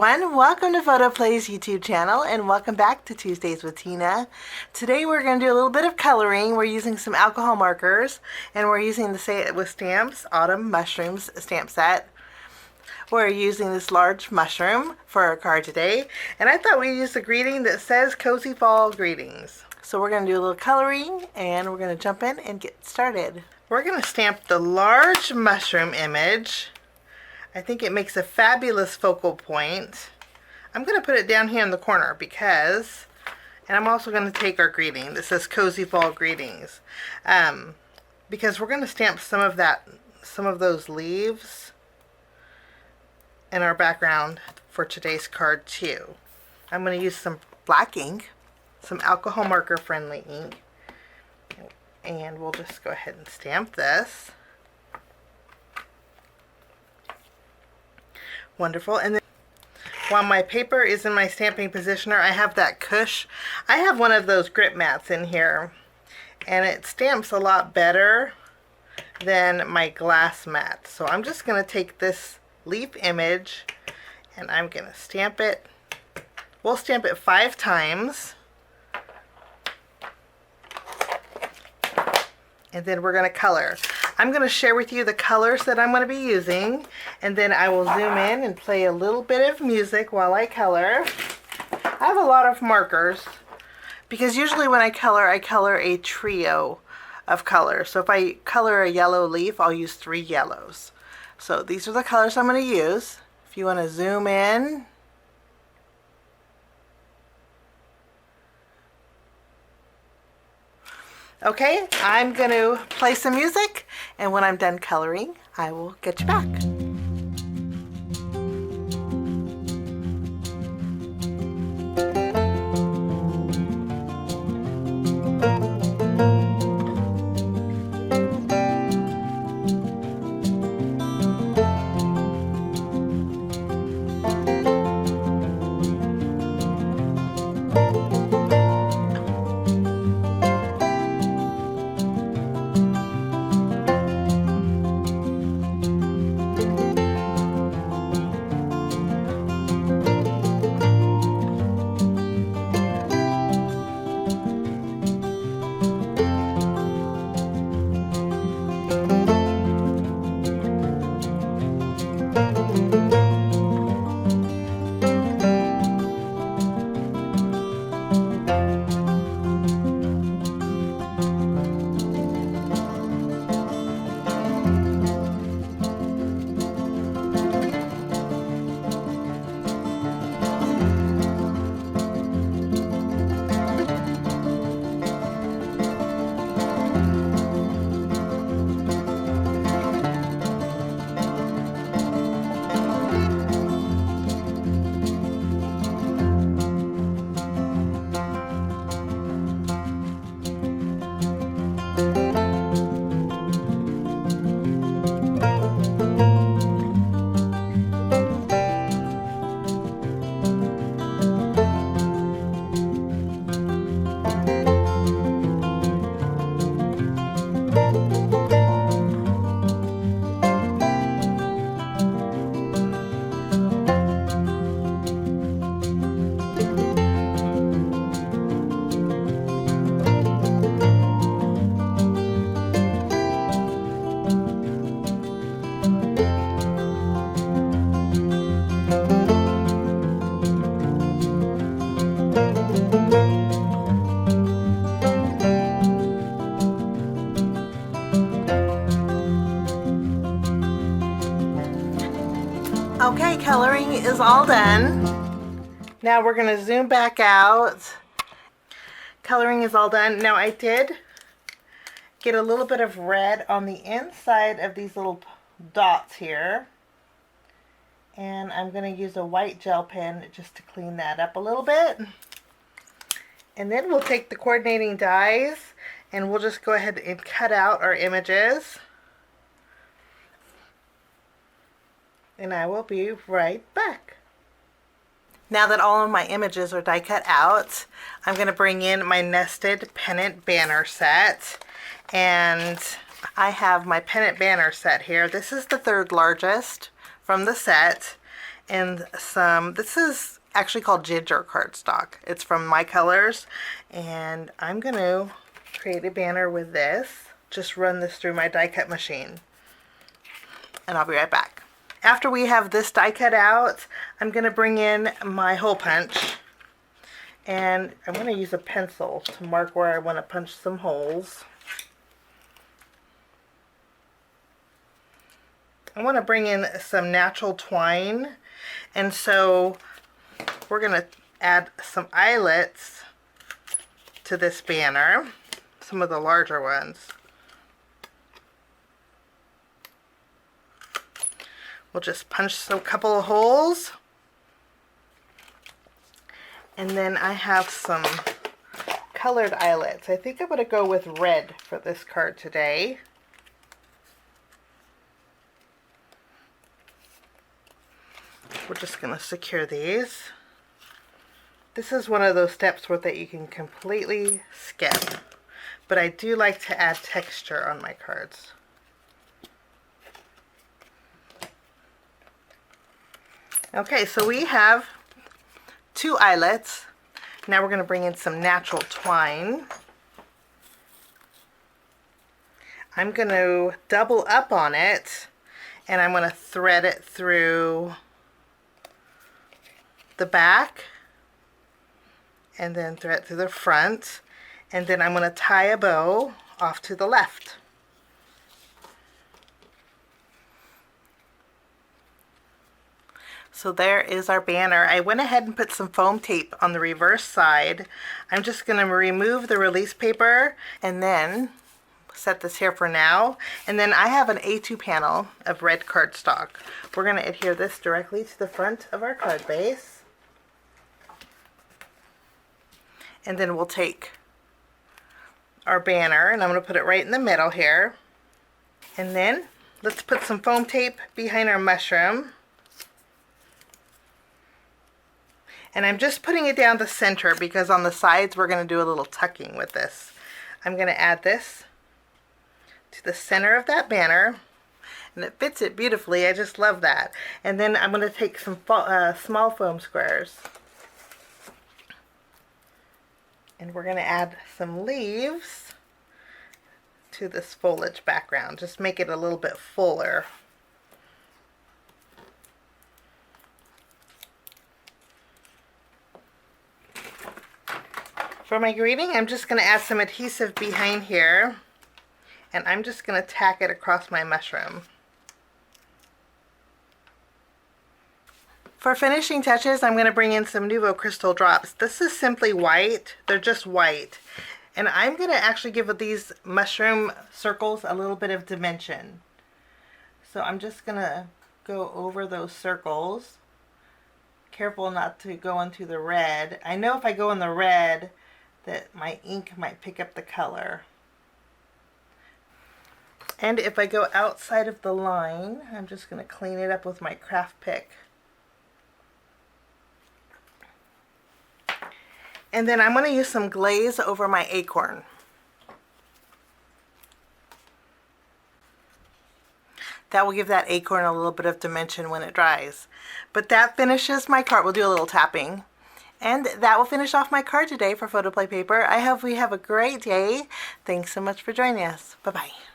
everyone, welcome to Photoplay's YouTube channel and welcome back to Tuesdays with Tina. Today we're going to do a little bit of coloring. We're using some alcohol markers and we're using the Say It with Stamps Autumn Mushrooms stamp set. We're using this large mushroom for our card today, and I thought we'd use a greeting that says Cozy Fall Greetings. So we're going to do a little coloring and we're going to jump in and get started. We're going to stamp the large mushroom image. I think it makes a fabulous focal point. I'm going to put it down here in the corner because, and I'm also going to take our greeting that says Cozy Fall Greetings, because we're going to stamp some of those leaves in our background for today's card too. I'm going to use some black ink, some alcohol marker friendly ink, and we'll just go ahead and stamp this. Wonderful. And then while my paper is in my stamping positioner, I have that Cush. I have one of those grip mats in here, and it stamps a lot better than my glass mat. So I'm just going to take this leaf image and I'm going to stamp it. We'll stamp it 5 times. And then we're going to color. I'm going to share with you the colors that I'm going to be using, and then I will zoom in and play a little bit of music while I color. I have a lot of markers because usually when I color a trio of colors. So if I color a yellow leaf, I'll use 3 yellows. So these are the colors I'm going to use. If you want to zoom in, okay, I'm going to play some music, and when I'm done coloring, I will get you back. Okay, coloring is all done. Now we're going to zoom back out. Coloring is all done. Now I did get a little bit of red on the inside of these little dots here. And I'm going to use a white gel pen just to clean that up a little bit. And then we'll take the coordinating dies and we'll just go ahead and cut out our images. And I will be right back. Now that all of my images are die cut out, I'm going to bring in my nested pennant banner set. And I have my pennant banner set here. This is the 3rd largest from the set. and some, this is actually called ginger cardstock. It's from My Colors, and I'm going to create a banner with this. Just run this through my die cut machine, and I'll be right back. After we have this die cut out, I'm going to bring in my hole punch, and I'm going to use a pencil to mark where I want to punch some holes. I want to bring in some natural twine, and so we're going to add some eyelets to this banner, some of the larger ones. We'll just punch a couple of holes, and then I have some colored eyelets. I think I'm going to go with red for this card today. We're just going to secure these. This is one of those steps that you can completely skip, but I do like to add texture on my cards. Okay, so we have 2 eyelets. Now we're going to bring in some natural twine. I'm going to double up on it, and I'm going to thread it through the back, and then thread through the front, and then I'm going to tie a bow off to the left. So there is our banner. I went ahead and put some foam tape on the reverse side. I'm just going to remove the release paper and then set this here for now. And then I have an A2 panel of red cardstock. We're going to adhere this directly to the front of our card base. And then we'll take our banner, and I'm going to put it right in the middle here. And then let's put some foam tape behind our mushroom. And I'm just putting it down the center because on the sides we're going to do a little tucking with this. I'm going to add this to the center of that banner, and it fits it beautifully. I just love that. And then I'm going to take some small foam squares, and we're going to add some leaves to this foliage background. Just make it a little bit fuller. For my greeting, I'm just going to add some adhesive behind here, and I'm just going to tack it across my mushroom. For finishing touches, I'm going to bring in some Nuvo Crystal Drops. This is simply white. They're just white. And I'm going to actually give these mushroom circles a little bit of dimension. So I'm just going to go over those circles. Careful not to go into the red. I know if I go in the red that my ink might pick up the color. And if I go outside of the line, I'm just going to clean it up with my craft pick. And then I'm going to use some glaze over my acorn. That will give that acorn a little bit of dimension when it dries. But that finishes my card. We'll do a little tapping. And that will finish off my card today for Photoplay Paper. I hope we have a great day. Thanks so much for joining us. Bye-bye.